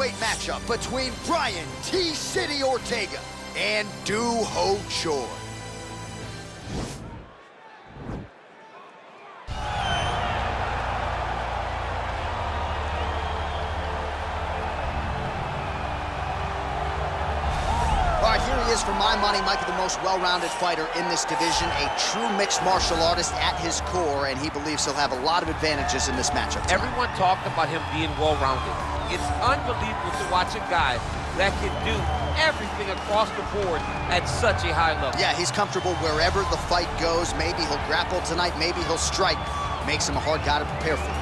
featherweight matchup between Bryan T-City Ortega and Do Ho Choi. Here he is, for my money, Michael, the most well-rounded fighter in this division, a true mixed martial artist at his core, and he believes he'll have a lot of advantages in this matchup tonight. Everyone talked about him being well-rounded. It's unbelievable to watch a guy that can do everything across the board at such a high level. Yeah, he's comfortable wherever the fight goes. Maybe he'll grapple tonight, maybe he'll strike. Makes him a hard guy to prepare for.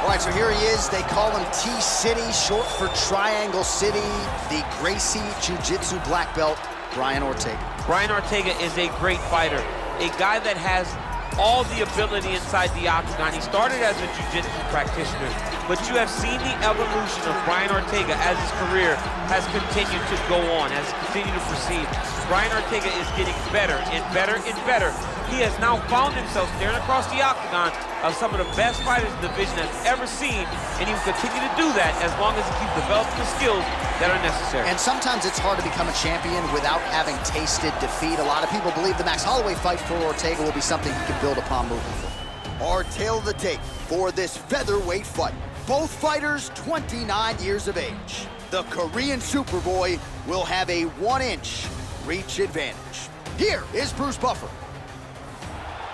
All right, so here he is. They call him T-City, short for Triangle City. The Gracie Jiu-Jitsu black belt, Bryan Ortega. Bryan Ortega is a great fighter, a guy that has all the ability inside the octagon. He started as a jiu-jitsu practitioner, but you have seen the evolution of Bryan Ortega as his career has continued to go on, has continued to proceed. Bryan Ortega is getting better and better and better. He has now found himself staring across the octagon of some of the best fighters the division has ever seen, and he will continue to do that as long as he keeps developing the skills that are necessary. And sometimes it's hard to become a champion without having tasted defeat. A lot of people believe the Max Holloway fight for Ortega will be something he can build upon moving forward. Our tail of the tape for this featherweight fight. Both fighters 29 years of age. The Korean Superboy will have a 1-inch reach advantage. Here is Bruce Buffer.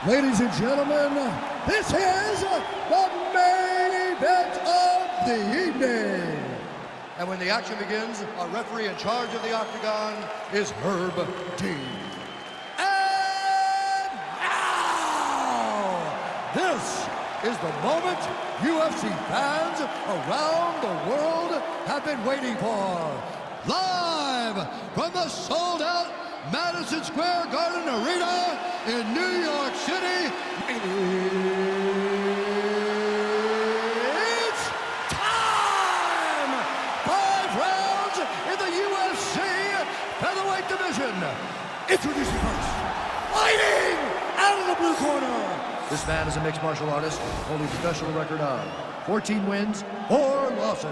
Ladies and gentlemen, this is the main event of the evening. And when the action begins, our referee in charge of the octagon is Herb Dean. And now, this is the moment UFC fans around the world have been waiting for. Live from the sold-out Madison Square Garden Arena in New York City. It's time! 5 rounds in the UFC featherweight division. Introducing first, fighting out of the blue corner. This man is a mixed martial artist, holding a professional record of 14 wins, 4 losses.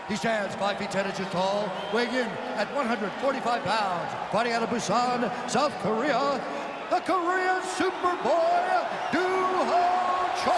He stands 5 feet 10 inches tall, weighing in at 145 pounds. Fighting out of Busan, South Korea, the Korean Superboy, Do Ho Choi.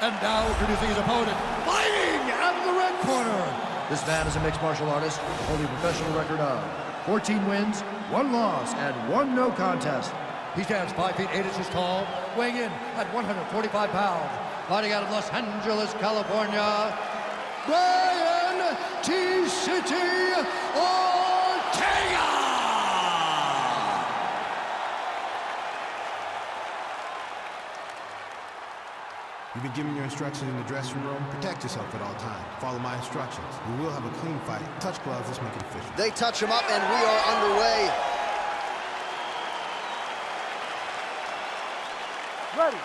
And now introducing his opponent, fighting out of the red corner. This man is a mixed martial artist, holding a professional record of 14 wins, 1 loss, and 1 no contest. He stands 5 feet 8 inches tall, weighing in at 145 pounds. Fighting out of Los Angeles, California, Bryan T-City Ortega! You've been given your instructions in the dressing room. Protect yourself at all times. Follow my instructions. We will have a clean fight. Touch gloves, let's make it official. They touch him up, and we are underway. Ready.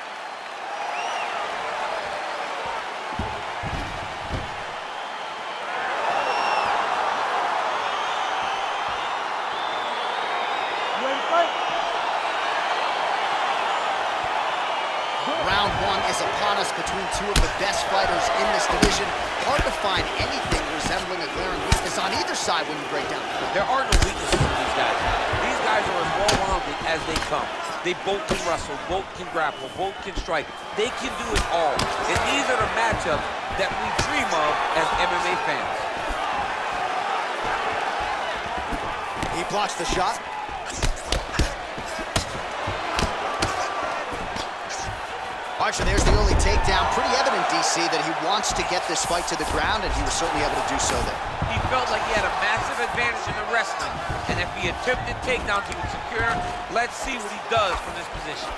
Round 1 is upon us between 2 of the best fighters in this division. Hard to find anything resembling a glaring weakness on either side when you break down the fight. There are no weaknesses in these guys. These guys are as well-rounded as they come. They both can wrestle, both can grapple, both can strike. They can do it all. And these are the matchups that we dream of as MMA fans. He blocks the shot. All right, so there's the early takedown. Pretty evident, DC, that he wants to get this fight to the ground, and he was certainly able to do so there. He felt like he had a massive advantage in the wrestling, and if he attempted takedowns, he would secure. Let's see what he does from this position.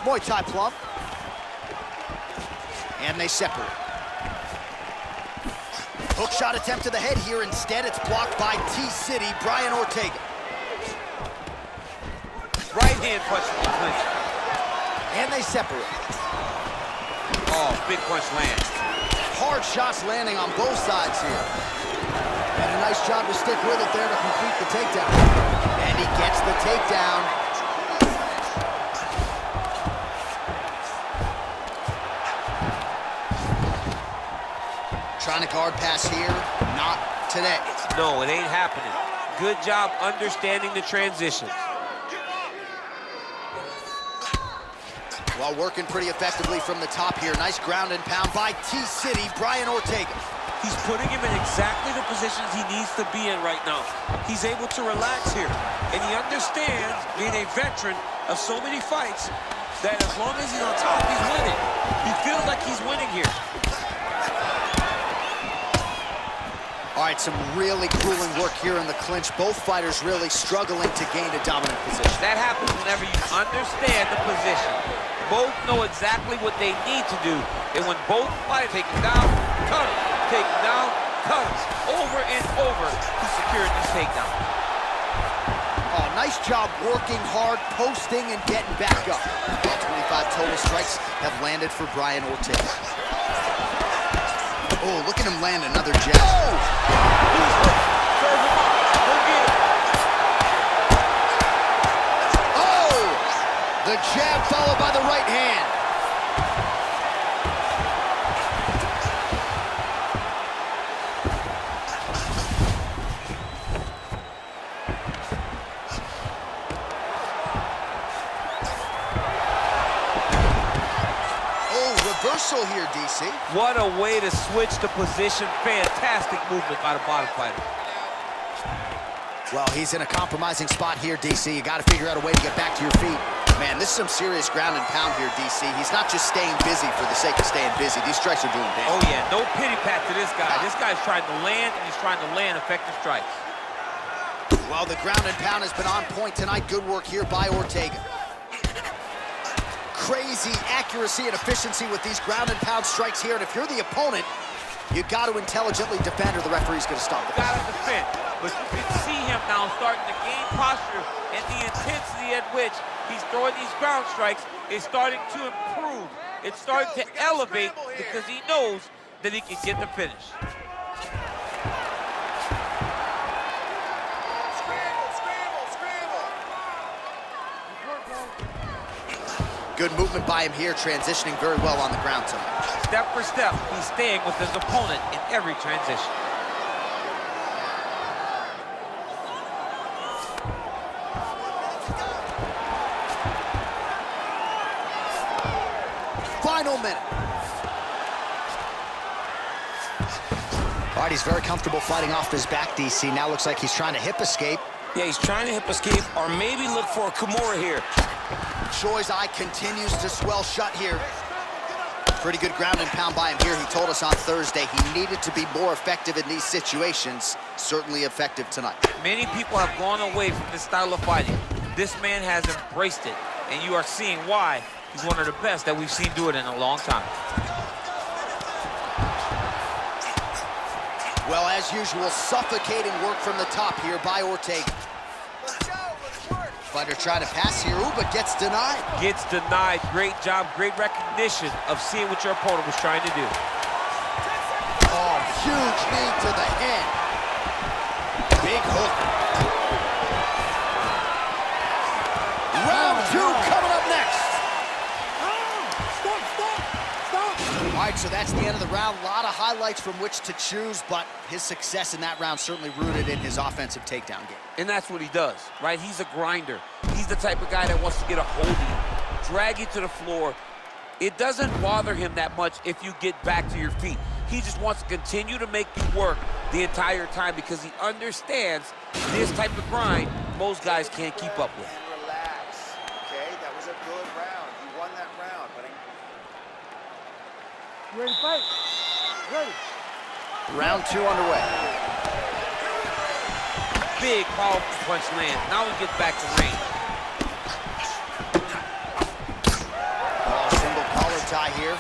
Muay Thai plump. And they separate. Hook shot attempt to the head here. Instead, it's blocked by T-City, Bryan Ortega. Right hand punch in the clinch. And they separate. Oh, big punch lands. Hard shots landing on both sides here. And a nice job to stick with it there to complete the takedown. And he gets the takedown. Trying to guard pass here, not today. No, it ain't happening. Good job understanding the transition. Well, working pretty effectively from the top here. Nice ground and pound by T-City, Bryan Ortega. He's putting him in exactly the positions he needs to be in right now. He's able to relax here. And he understands, being a veteran of so many fights, that as long as he's on top, he's winning. He feels like he's winning here. All right, some really grueling work here in the clinch. Both fighters really struggling to gain a dominant position. That happens whenever you understand the position. Both know exactly what they need to do. And when both fighters take him down, cut him, take him down, cut him, over and over, he secured this takedown. Oh, nice job working hard, posting, and getting back up. 25 total strikes have landed for Bryan Ortega. Oh, look at him land another jab. Oh! Serve him up. Go get him. Oh! The jab followed by the right hand. Reversal here, DC. What a way to switch the position. Fantastic movement by the bottom fighter. Well, he's in a compromising spot here, DC. You got to figure out a way to get back to your feet. Man, this is some serious ground and pound here, DC. He's not just staying busy for the sake of staying busy. These strikes are doing damage. Oh, yeah. No pity pat to this guy. This guy's trying to land, and he's trying to land effective strikes. Well, the ground and pound has been on point tonight. Good work here by Ortega. Crazy accuracy and efficiency with these ground and pound strikes here. And if you're the opponent, you got to intelligently defend or the referee's going to stop the fight. Got to defend. But you can see him now starting to gain posture, and the intensity at which he's throwing these ground strikes is starting to improve. It's starting to elevate because he knows that he can get the finish. Good movement by him here, transitioning very well on the ground tonight. Step for step, he's staying with his opponent in every transition. Final minute. All right, he's very comfortable fighting off his back, DC. Now looks like he's trying to hip escape. Yeah, he's trying to hip escape or maybe look for a Kimura here. Choi's eye continues to swell shut here. Pretty good ground and pound by him here. He told us on Thursday he needed to be more effective in these situations. Certainly effective tonight. Many people have gone away from this style of fighting. This man has embraced it, and you are seeing why he's one of the best that we've seen do it in a long time. Well, as usual, suffocating work from the top here by Ortega. Fighter trying to pass here, ooh, but gets denied. Gets denied. Great job, great recognition of seeing what your opponent was trying to do. Oh, huge knee to the head. Big hook. Round two coming up next. All right, so that's the end of the round. A lot of highlights from which to choose, but his success in that round certainly rooted in his offensive takedown game. And that's what he does, right? He's a grinder. He's the type of guy that wants to get a hold of you, drag you to the floor. It doesn't bother him that much if you get back to your feet. He just wants to continue to make you work the entire time because he understands this type of grind most guys can't keep up with. Relax, okay? That was a good round. You won that round, buddy. Ready to fight? Ready. Round two underway. Big, powerful punch land. Now he gets back to range. Oh, single collar tie here.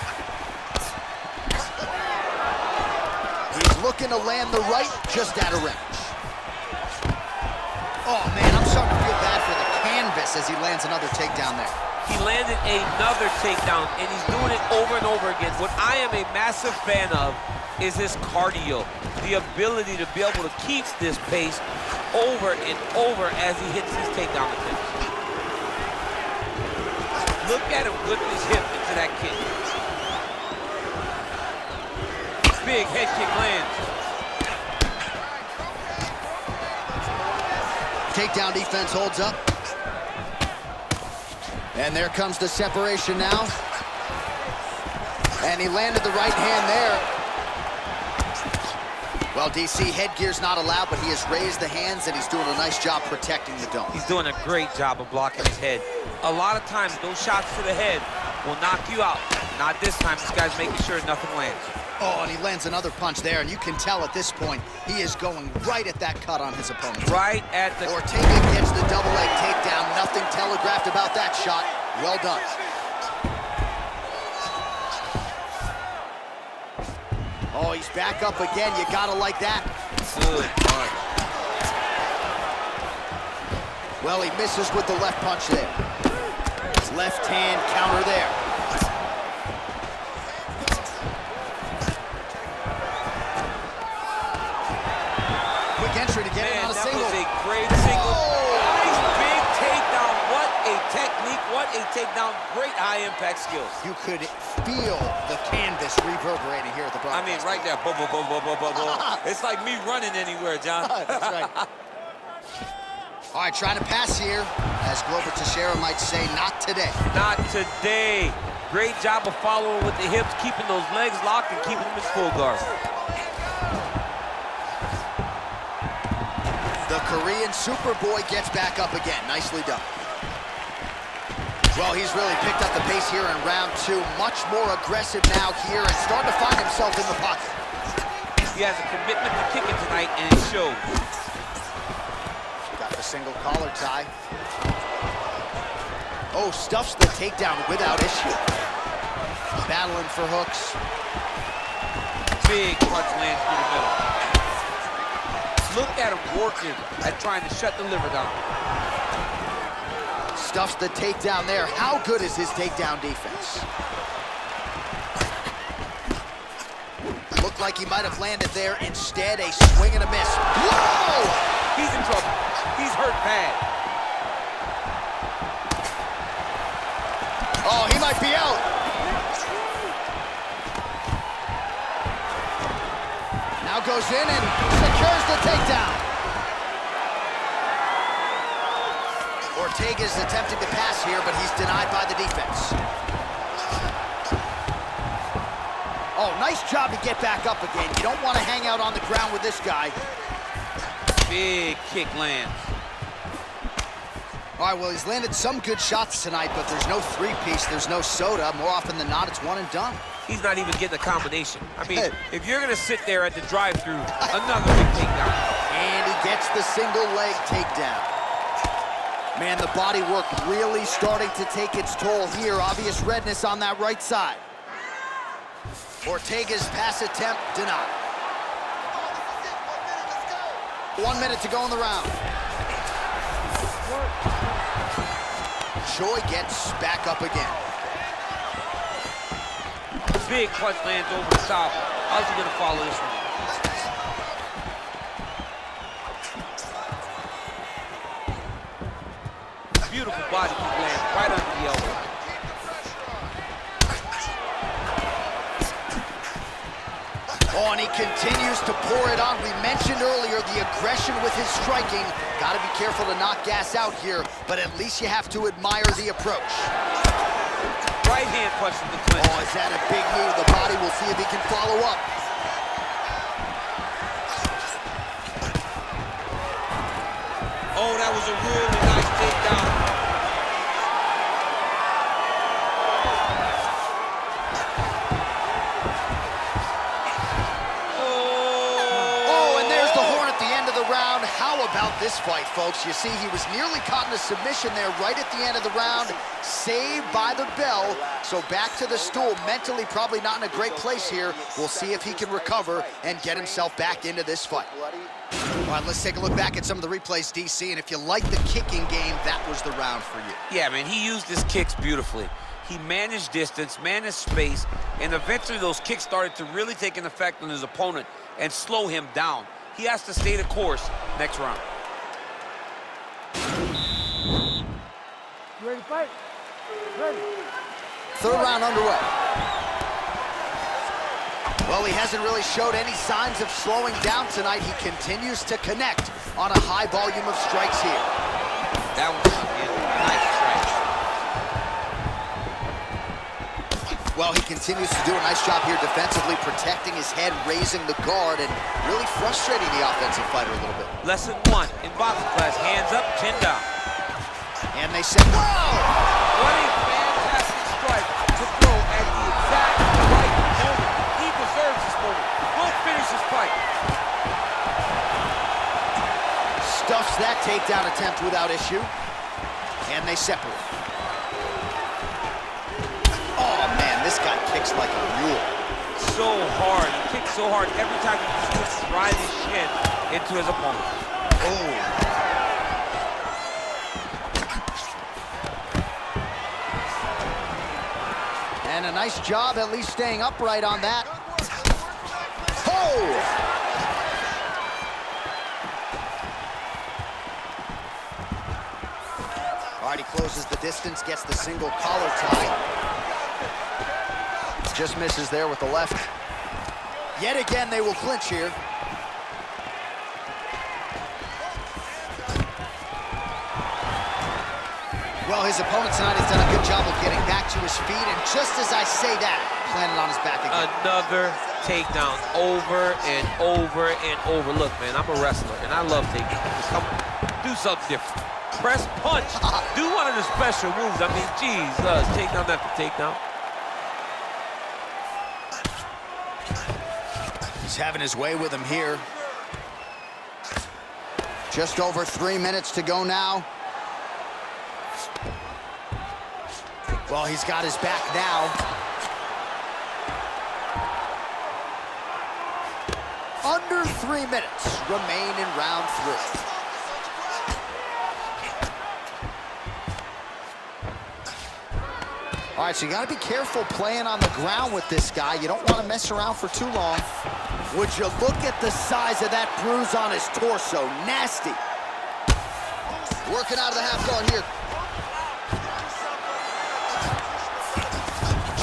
looking to land the right, just out of range. Oh, man, I'm starting to feel bad for the canvas as he lands another takedown there. He landed another takedown, and he's doing it over and over again. What I am a massive fan of is his cardio, the ability to be able to keep this pace over and over as he hits his takedown attempts. Look at him whip his hip into that kick. Big head kick lands. Takedown defense holds up. And there comes the separation now. And he landed the right hand there. Well, DC, headgear's not allowed, but he has raised the hands, and he's doing a nice job protecting the dome. He's doing a great job of blocking his head. A lot of times, those shots to the head will knock you out. Not this time. This guy's making sure nothing lands. Oh, and he lands another punch there, and you can tell at this point, he is going right at that cut on his opponent. Right at the... Ortega gets the double leg takedown. Nothing telegraphed about that shot. Well done. Oh, he's back up again. You gotta like that. Good punch. Well, he misses with the left punch there. Left hand counter there. Quick entry to get it on a single. That was a great single. Nice big takedown. What a technique. What a takedown. Great high-impact skills. You could feel the canvas reverberating here at the broadcast. I mean, right there. Boom, boom, boom, boom, boom, boom, boom. It's like me running anywhere, John. That's right. All right, trying to pass here. As Glover Teixeira might say, not today. Not today. Great job of following with the hips, keeping those legs locked and keeping them in full guard. The Korean Superboy gets back up again. Nicely done. Well, he's really picked up the pace here in round two. Much more aggressive now here and starting to find himself in the pocket. He has a commitment to kicking tonight, and it shows. Got the single collar tie. Oh, stuffs the takedown without issue. Battling for hooks. Big punch lands through the middle. Look at him working at trying to shut the liver down. Stuffs the takedown there. How good is his takedown defense? Looked like he might have landed there. Instead, a swing and a miss. Whoa! He's in trouble. He's hurt bad. Oh, he might be out. Now goes in and secures the takedown. Ortega's attempting to pass here, but he's denied by the defense. Oh, nice job to get back up again. You don't want to hang out on the ground with this guy. Big kick lands. All right, well, he's landed some good shots tonight, but there's no three-piece, there's no soda. More often than not, it's one and done. He's not even getting a combination. I mean, if you're going to sit there at the drive-thru, another big takedown. And he gets the single leg takedown. Man, the body work really starting to take its toll here. Obvious redness on that right side. Ortega's pass attempt denied. 1 minute to go in the round. Choi gets back up again. Big punch lands over the top. How's he going to follow this one? Beautiful body kick lands right under the elbow. Oh, and he continues to pour it on. We mentioned earlier the aggression with his striking. Got to be careful to not gas out here, but at least you have to admire the approach. Right hand punch from the clinch. Oh, is that a big move? The body will see if he can follow up. Oh, that was a really nice takedown. How about this fight, folks. You see, he was nearly caught in a submission there right at the end of the round, saved by the bell. So back to the stool, mentally probably not in a great place here. We'll see if he can recover and get himself back into this fight. All right, let's take a look back at some of the replays, DC, and if you like the kicking game, that was the round for you. Yeah, man, he used his kicks beautifully. He managed distance, managed space, and eventually those kicks started to really take an effect on his opponent and slow him down. He has to stay the course next round. You ready to fight? Ready. Third round underway. Well, he hasn't really showed any signs of slowing down tonight. He continues to connect on a high volume of strikes here. That was a nice stretch. Well, he continues to do a nice job here defensively, protecting his head, raising the guard, and really frustrating the offensive fighter a little bit. Lesson 1 in boxing class, hands up, chin down. And they said, whoa! What a fantastic strike to throw at the exact right moment. He deserves this moment. We'll finish this fight. Stuffs that takedown attempt without issue. And they separate. Oh, man, this guy kicks like a mule. So hard. He kicks so hard every time he just drives his shin into his opponent. Oh. And a nice job at least staying upright on that. Oh! All right, he closes the distance, gets the single collar tie. Just misses there with the left. Yet again, they will clinch here. Well, his opponent tonight has done a good job of getting back to his feet, and just as I say that, planted on his back again. Another takedown over and over and over. Look, man, I'm a wrestler, and I love takedowns. Come on, do something different. Press punch. Do one of the special moves. I mean, Jesus, takedown after takedown. He's having his way with him here. Just over 3 minutes to go now. Well, he's got his back now. Under 3 minutes remain in round 3. All right, so you got to be careful playing on the ground with this guy. You don't want to mess around for too long. Would you look at the size of that bruise on his torso? Nasty. Working out of the half guard here.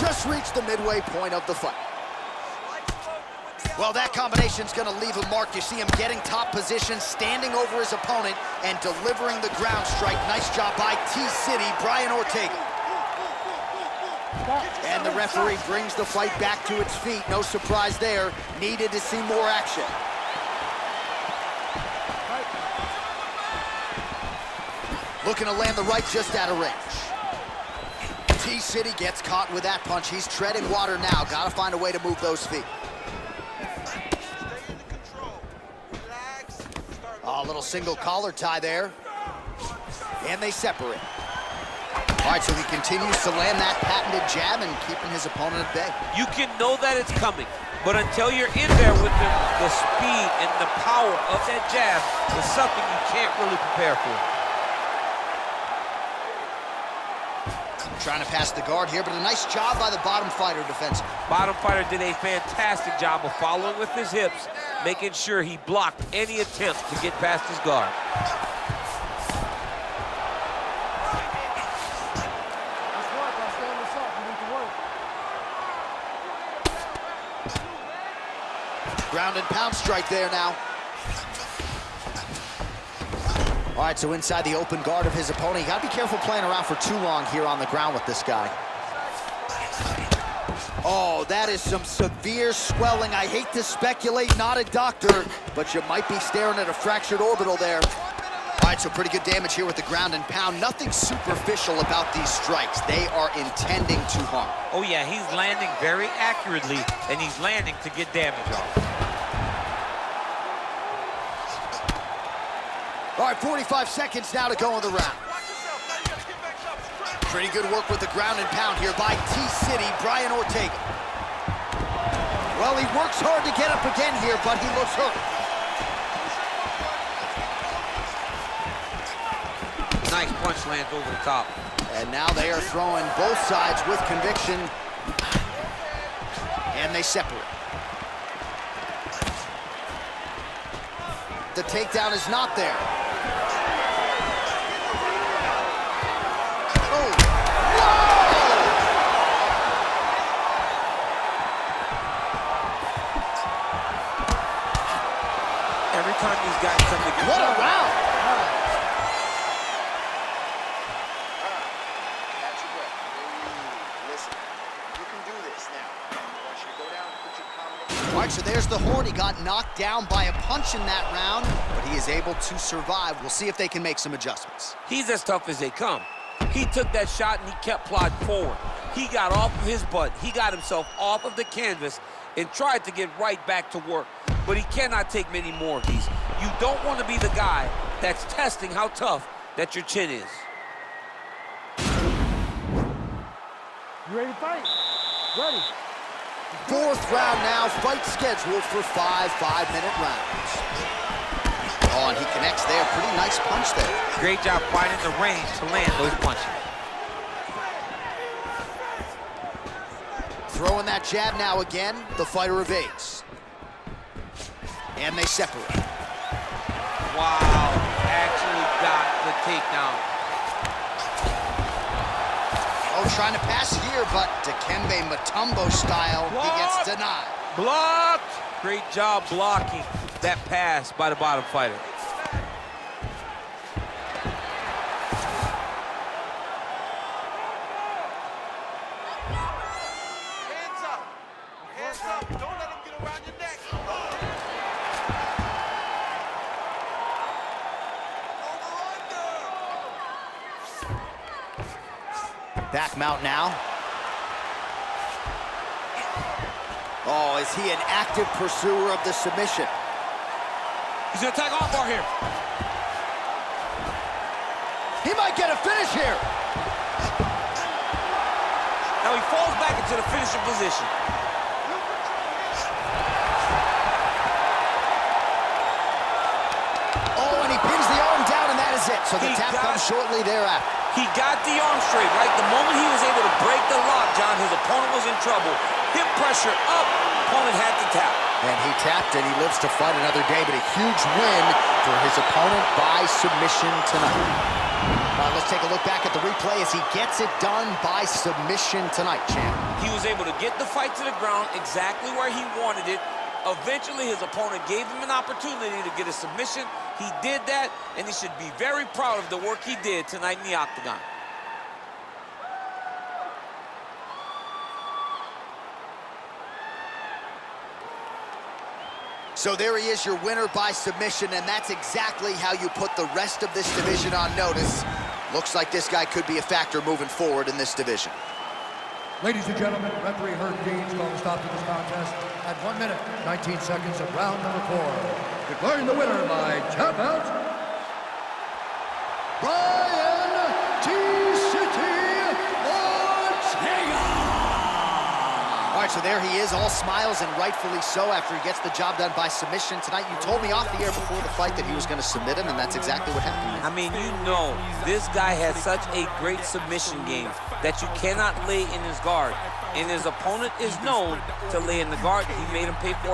Just reached the midway point of the fight. Well, that combination's gonna leave a mark. You see him getting top position, standing over his opponent, and delivering the ground strike. Nice job by T-City, Bryan Ortega. And the referee brings the fight back to its feet. No surprise there. Needed to see more action. Looking to land the right just out of range. T-City gets caught with that punch. He's treading water now. Got to find a way to move those feet. Oh, a little single collar tie there. And they separate. All right, so he continues to land that patented jab and keeping his opponent at bay. You can know that it's coming, but until you're in there with the speed and the power of that jab, it's something you can't really prepare for. Trying to pass the guard here, but a nice job by the bottom fighter defensively. Bottom fighter did a fantastic job of following with his hips, making sure he blocked any attempt to get past his guard. Ground and pound strike there now. All right, so inside the open guard of his opponent. You gotta be careful playing around for too long here on the ground with this guy. Oh, that is some severe swelling. I hate to speculate, not a doctor, but you might be staring at a fractured orbital there. All right, so pretty good damage here with the ground and pound. Nothing superficial about these strikes. They are intending to harm. Oh yeah, he's landing very accurately, and he's landing to get damage off. All right, 45 seconds now to go in the round. Pretty good work with the ground and pound here by T-City, Bryan Ortega. Well, he works hard to get up again here, but he looks hurt. Nice punch lands over the top. And now they are throwing both sides with conviction. And they separate. The takedown is not there. Oh. Whoa! Every time he's gotten something to What a round! Catch your breath. Listen, you can do this now. I want you to go down and put your combination. All right, so there's the horn. He got knocked down by a punch in that round, but he is able to survive. We'll see if they can make some adjustments. He's as tough as they come. He took that shot and he kept plodding forward. He got off of his butt. He got himself off of the canvas and tried to get right back to work. But he cannot take many more of these. You don't want to be the guy that's testing how tough that your chin is. You ready to fight? Ready. Fourth round now, fight scheduled for 5 5-minute rounds. Oh, and he connects there. Pretty nice punch there. Great job finding the range to land those punches. Throwing that jab now again, the fighter evades. And they separate. Wow, actually got the takedown. Oh, trying to pass here, but Dikembe Mutombo style, he gets denied. Blocked! Great job blocking that pass by the bottom fighter. Hands up. Hands up. Don't let him get around your neck. Back mount now. Oh, is he an active pursuer of the submission? He's gonna tag off bar here. He might get a finish here. Now he falls back into the finishing position. Oh, and he pins the arm down, and that is it. So the tap comes shortly thereafter. He got the arm straight, right? The moment he was able to break the lock, John, his opponent was in trouble. Hip pressure up, opponent had to tap. And he tapped, and he lives to fight another day, but a huge win for his opponent by submission tonight. Let's take a look back at the replay as he gets it done by submission tonight, champ. He was able to get the fight to the ground exactly where he wanted it. Eventually, his opponent gave him an opportunity to get a submission. He did that, and he should be very proud of the work he did tonight in the octagon. So there he is, your winner by submission, and that's exactly how you put the rest of this division on notice. Looks like this guy could be a factor moving forward in this division. Ladies and gentlemen, referee Herb Dean's called a stop to this contest at 1 minute, 19 seconds of round number 4. Declaring the winner by tap out, Bryan T-City Ortega! All right, so there he is, all smiles, and rightfully so after he gets the job done by submission tonight. You told me off the air before the fight that he was going to submit him, and that's exactly what happened. I mean, you know, this guy has such a great submission game that you cannot lay in his guard. And his opponent is known to lay in the guard. He made him pay for it.